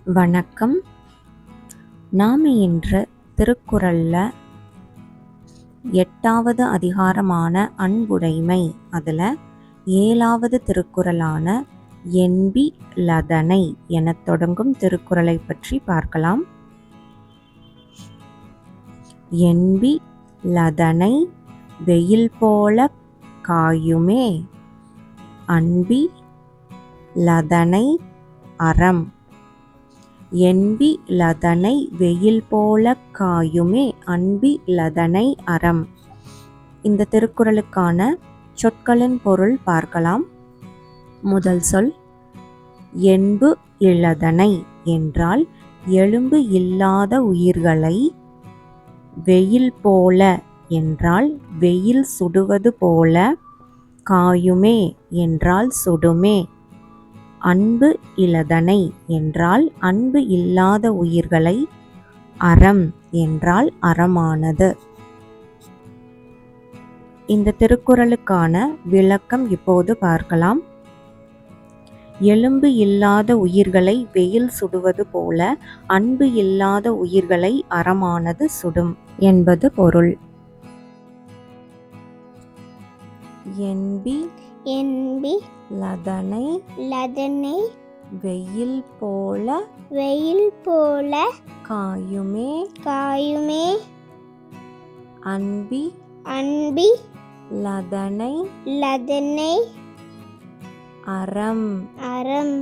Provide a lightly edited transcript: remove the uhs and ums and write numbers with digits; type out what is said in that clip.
வணக்கம். நாம் இன்று திருக்குறள்ல 8வது அதிகாரமான அன்புடைமை, அதில் 7வது திருக்குறளான என்பி லதனை என தொடங்கும் திருக்குறளை பற்றி பார்க்கலாம். என்பி லதனை வெயில் போல காயுமே, அன்பி லதனை அறம். என்பி லதனை வெயில் போல காயுமே, அன்பி லதனை அறம். இந்த திருக்குறளுக்கான சொற்களின் பொருள் பார்க்கலாம். முதல் சொல் என்பு இலதனை என்றால் எலும்பு இல்லாத உயிர்களை, வெயில் போல என்றால் வெயில் சுடுவது போல, காயுமே என்றால் சுடுமே, அன்பு இலதனை என்றால் அன்பு இல்லாத உயிர்களை, அறம் என்றால் அறமானது. இந்த திருக்குறளுக்கான விளக்கம் இப்போது பார்க்கலாம். எலும்பு இல்லாத உயிர்களை வெயில் சுடுவது போல அன்பு இல்லாத உயிர்களை அறமானது சுடும் என்பது பொருள். என்பி லதனை வெயில் போல காயுமே, அன்பி லதனை அறம்.